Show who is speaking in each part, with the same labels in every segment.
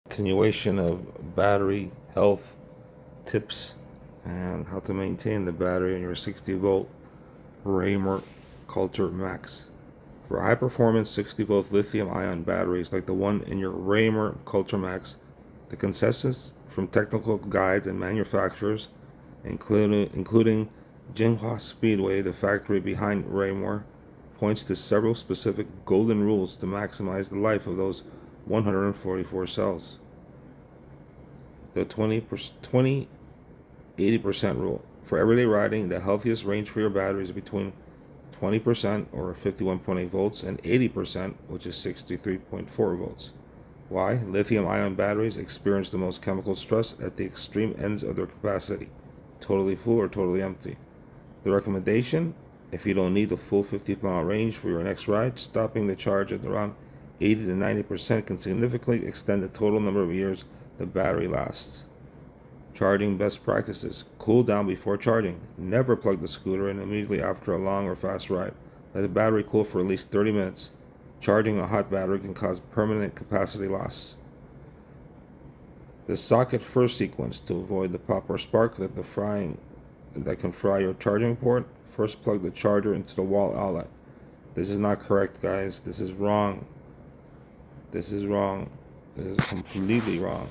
Speaker 1: continuation of battery health tips and how to maintain the battery in your 60-volt Reywmer Kullter Max. For high performance 60-volt lithium ion batteries like the one in your Reywmer Kullter Max, the consensus from technical guides and manufacturers, including Jinhua Speedway, the factory behind Reymwer, points to several specific golden rules to maximize the life of those 144 cells. The 20-80% rule. For everyday riding, the healthiest range for your battery is between 20% or 51.8 volts and 80%, which is 63.4 volts. Why? Lithium ion batteries experience the most chemical stress at the extreme ends of their capacity, totally full or totally empty. The recommendation: if you don't need the full 50-mile range for your next ride, stopping the charge at around 80 to 90% can significantly extend the total number of years the battery lasts. Charging best practices. Cool down before charging. Never plug the scooter in immediately after a long or fast ride. Let the battery cool for at least 30 minutes. Charging a hot battery can cause permanent capacity loss. The socket first sequence to avoid the pop or spark that can fry your charging port. First plug the charger into the wall outlet. This is not correct, guys. This is wrong. This is wrong. This is completely wrong.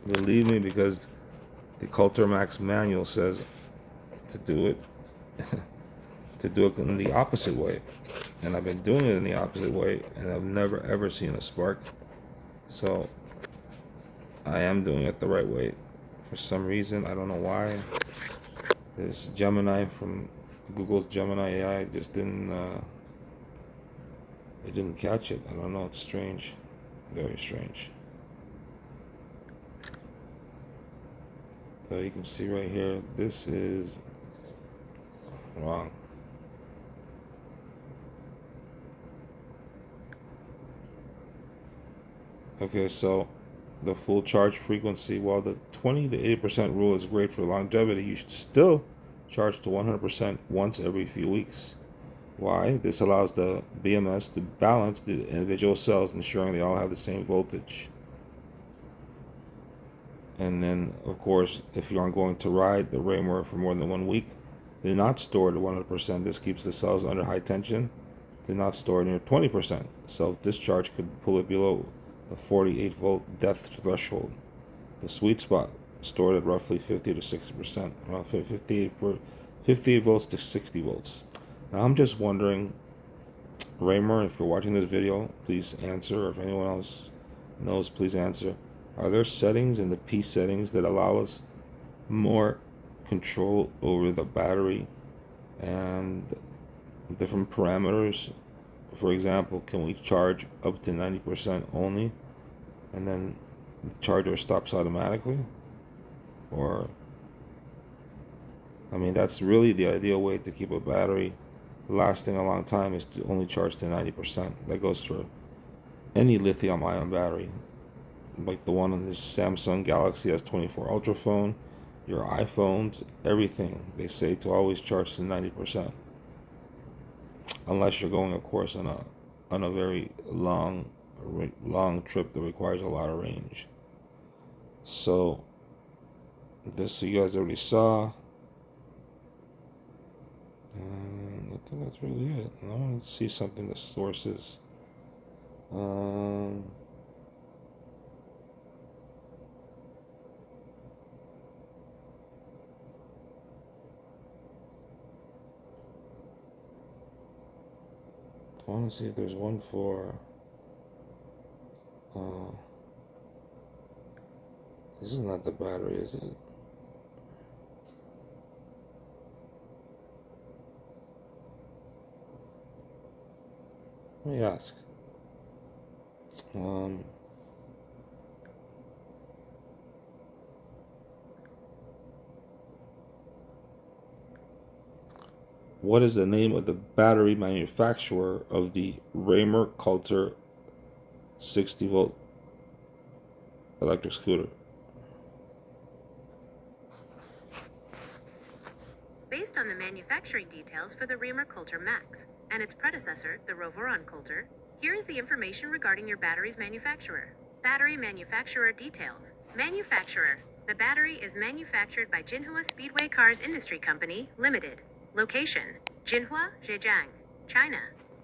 Speaker 1: Believe me, because the Kullter Max manual says to do it in the opposite way, and I've been doing it in the opposite way, and I've never ever seen a spark. So I am doing it the right way. For some reason, I don't know why. This Gemini from Google's Gemini AI just didn't it didn't catch it. I don't know. It's strange, very strange. So you can see right here, this is wrong. Okay, so the full charge frequency, while the 20 to 80% rule is great for longevity, you should still charge to 100% once every few weeks. Why? This allows the BMS to balance the individual cells, ensuring they all have the same voltage. And then, of course, if you aren't going to ride the Reymwer for more than 1 week, do not store it at 100%. This keeps the cells under high tension. Do not store it near 20%. Self-discharge could pull it below the 48-volt death threshold. The sweet spot, stored at roughly 50 to 60%, around 58 volts to 60 volts. Now, I'm just wondering, Reymwer, if you're watching this video, please answer, or if anyone else knows, please answer. Are there settings in the P settings that allow us more control over the battery and different parameters? For example, can we charge up to 90% only, and then the charger stops automatically? Or, I mean, that's really the ideal way to keep a battery lasting a long time, is to only charge to 90%. That goes for any lithium ion battery, like the one on this Samsung Galaxy S24 Ultra phone, your iPhones, everything. They say to always charge to 90%, unless you're going, of course, on a very long trip that requires a lot of range. So this you guys already saw, and I think that's really it. Now let's see something. The sources. I want to see if there's one for. This is not the battery, is it? Let me ask. What is the name of the battery manufacturer of the Reymwer Kullter 60-volt electric scooter?
Speaker 2: Based on the manufacturing details for the Reywmer Kullter Max and its predecessor, the Reywmer Kullter, here is the information regarding your battery's manufacturer. Battery manufacturer details. Manufacturer. The battery is manufactured by Jinhua Speedway Cars Industry Company, Limited. Location. Jinhua, Zhejiang, China.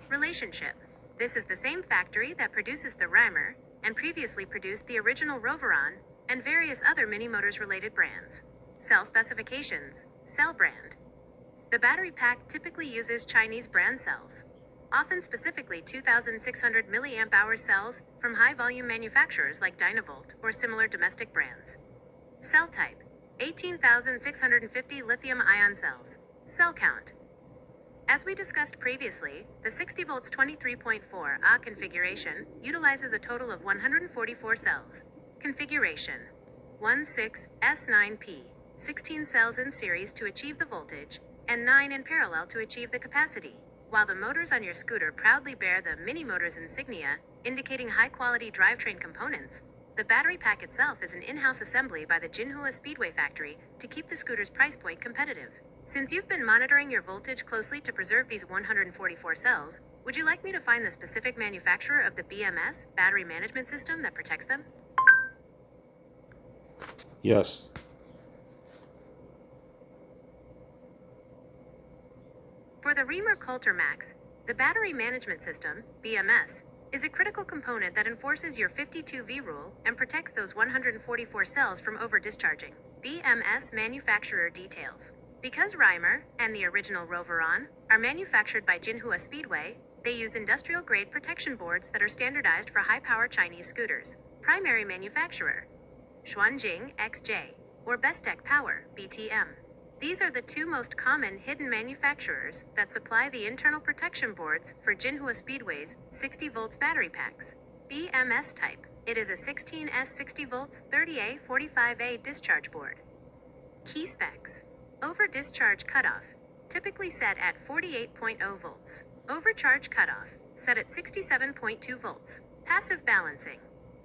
Speaker 2: Relationship. This is the same factory that produces the Reywmer and previously produced the original Roveron and various other Mini Motors related brands. Cell specifications. Cell brand. The battery pack typically uses Chinese brand cells, often specifically 2,600 mAh cells from high-volume manufacturers like Dynavolt or similar domestic brands. Cell type: 18,650 lithium-ion cells. Cell count. As we discussed previously, the 60 volts 23.4 Ah configuration utilizes a total of 144 cells. Configuration: 16S9P, 16 cells in series to achieve the voltage, and 9 in parallel to achieve the capacity. While the motors on your scooter proudly bear the Mini Motors insignia, indicating high-quality drivetrain components, the battery pack itself is an in-house assembly by the Jinhua Speedway factory to keep the scooter's price point competitive. Since you've been monitoring your voltage closely to preserve these 144 cells, would you like me to find the specific manufacturer of the BMS battery management system that protects them?
Speaker 1: Yes.
Speaker 2: For the Reywmer Kullter Max, the battery management system, BMS, is a critical component that enforces your 52V rule and protects those 144 cells from over-discharging. BMS manufacturer details. Because Reywmer and the original Roveron are manufactured by Jinhua Speedway, they use industrial-grade protection boards that are standardized for high-power Chinese scooters. Primary manufacturer: Xuanjing XJ, or Bestech Power, BTM. These are the two most common hidden manufacturers that supply the internal protection boards for Jinhua Speedway's 60 volts battery packs. BMS type. It is a 16S 60 volts 30A 45A discharge board. Key specs. Over-discharge cutoff, typically set at 48.0 volts. Overcharge cutoff, set at 67.2 volts. Passive balancing.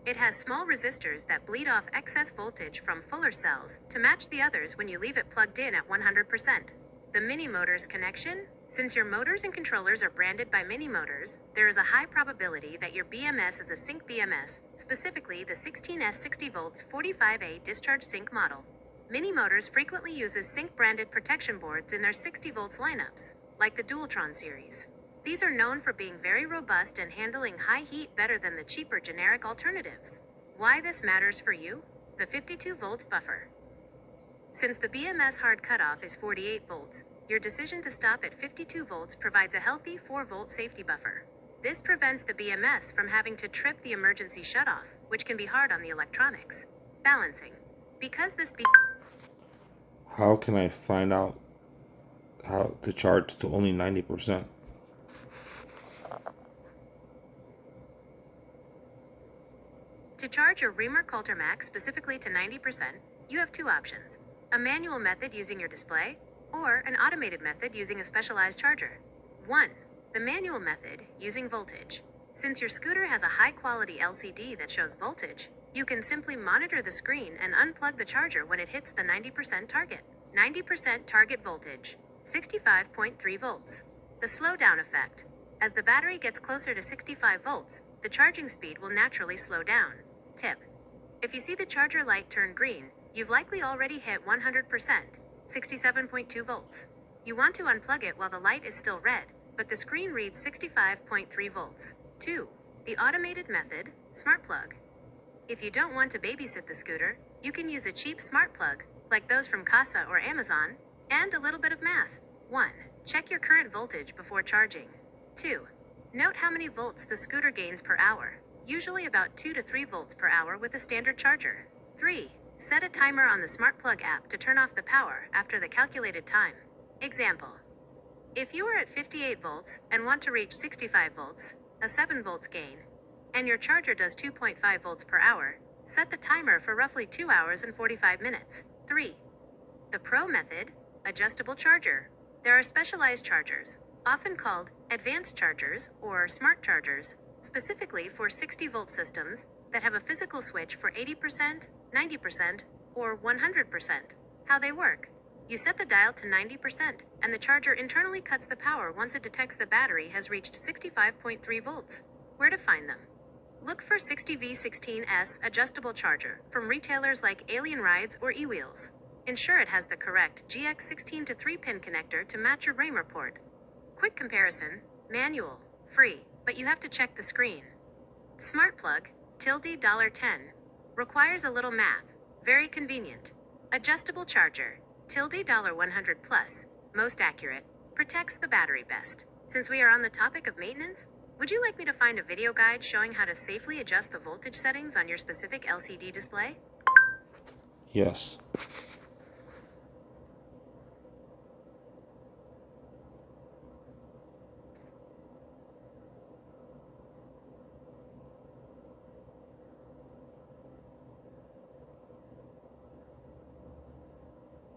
Speaker 2: It has small resistors that bleed off excess voltage from fuller cells to match the others when you leave it plugged in at 100%. The Mini Motors connection? Since your motors and controllers are branded by Mini Motors, there is a high probability that your BMS is a sync BMS, specifically the 16S 60 volts 45A discharge sync model. Mini Motors frequently uses sync branded protection boards in their 60 volts lineups, like the Dualtron series. These are known for being very robust and handling high heat better than the cheaper generic alternatives. Why this matters for you? The 52 volts buffer. Since the BMS hard cutoff is 48 volts, your decision to stop at 52 volts provides a healthy 4 volt safety buffer. This prevents the BMS from having to trip the emergency shutoff, which can be hard on the electronics. Balancing. Because this
Speaker 1: How can I find out how to charge to only 90%?
Speaker 2: To charge your Reywmer Kullter Max specifically to 90%, you have two options: a manual method using your display, or an automated method using a specialized charger. 1. The manual method, using voltage. Since your scooter has a high-quality LCD that shows voltage, you can simply monitor the screen and unplug the charger when it hits the 90% target. 90% target voltage, 65.3 volts. The slowdown effect. As the battery gets closer to 65 volts, the charging speed will naturally slow down. Tip: if you see the charger light turn green, you've likely already hit 100%, 67.2 volts. You want to unplug it while the light is still red, but the screen reads 65.3 volts. 2. The automated method, smart plug. If you don't want to babysit the scooter, you can use a cheap smart plug, like those from Casa or Amazon, and a little bit of math. 1. Check your current voltage before charging. 2. Note how many volts the scooter gains per hour, usually about 2 to 3 volts per hour with a standard charger. 3. Set a timer on the Smart Plug app to turn off the power after the calculated time. Example: if you are at 58 volts and want to reach 65 volts, a 7 volts gain, and your charger does 2.5 volts per hour, set the timer for roughly 2 hours and 45 minutes. 3. The Pro method, adjustable charger. There are specialized chargers, often called advanced chargers or smart chargers, specifically for 60 volt systems that have a physical switch for 80%, 90%, or 100%. How they work: you set the dial to 90%, and the charger internally cuts the power once it detects the battery has reached 65.3 volts. Where to find them? Look for 60V16S adjustable charger from retailers like Alien Rides or eWheels. Ensure it has the correct GX16 to 3-pin connector to match your Reywmer port. Quick comparison, manual, free, but you have to check the screen. Smart plug, $10, requires a little math, very convenient. Adjustable charger, $100 plus, most accurate, protects the battery best. Since we are on the topic of maintenance, would you like me to find a video guide showing how to safely adjust the voltage settings on your specific LCD display?
Speaker 1: Yes.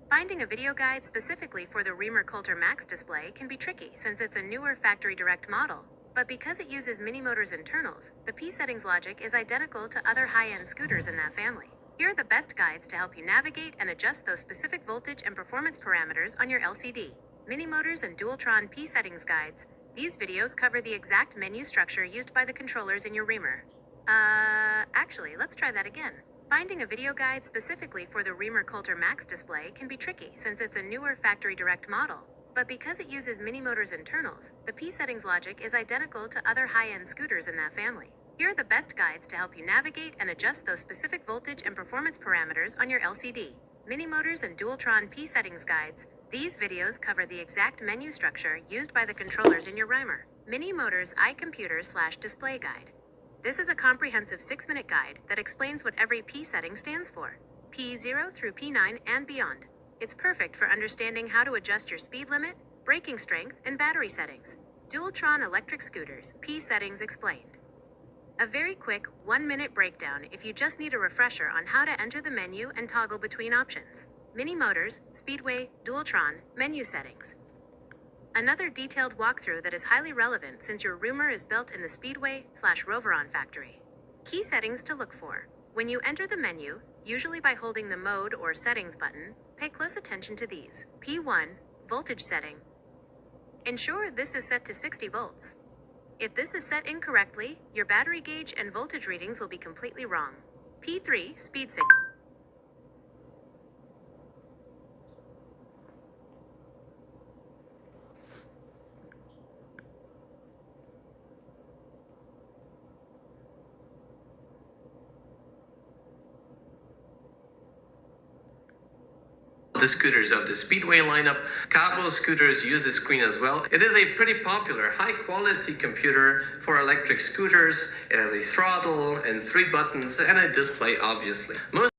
Speaker 2: Finding a video guide specifically for the Reywmer Kullter Max display can be tricky since it's a newer factory direct model. But because it uses mini motors internals, the P settings logic is identical to other high-end scooters in that family. Here are the best guides to help you navigate and adjust those specific voltage and performance parameters on your LCD. Mini motors and Dualtron P settings guides. These videos cover the exact menu structure used by the controllers in your Reywmer. Actually, let's try that again. Finding a video guide specifically for the Reywmer Kullter Max display can be tricky since it's a newer factory direct model. But because it uses mini motors internals, the P settings logic is identical to other high-end scooters in that family. Here are the best guides to help you navigate and adjust those specific voltage and performance parameters on your LCD. Mini motors and Dualtron P settings guides. These videos cover the exact menu structure used by the controllers in your Reywmer. Mini motors iComputer/display guide. This is a comprehensive 6-minute guide that explains what every P setting stands for, P0 through P9 and beyond. It's perfect for understanding how to adjust your speed limit, braking strength, and battery settings. Dualtron electric scooters, P settings explained. A very quick 1-minute breakdown if you just need a refresher on how to enter the menu and toggle between options. Mini motors, Speedway, Dualtron, menu settings. Another detailed walkthrough that is highly relevant since your Reywmer is built in the Speedway/Roveron factory. Key settings to look for. When you enter the menu, usually by holding the Mode or Settings button, pay close attention to these. P1, voltage setting. Ensure this is set to 60 volts. If this is set incorrectly, your battery gauge and voltage readings will be completely wrong. P3, speed signal.
Speaker 3: The scooters of the Speedway lineup. Cabo scooters use this screen as well. It is a pretty popular, high-quality computer for electric scooters. It has a throttle and 3 buttons and a display, obviously. Most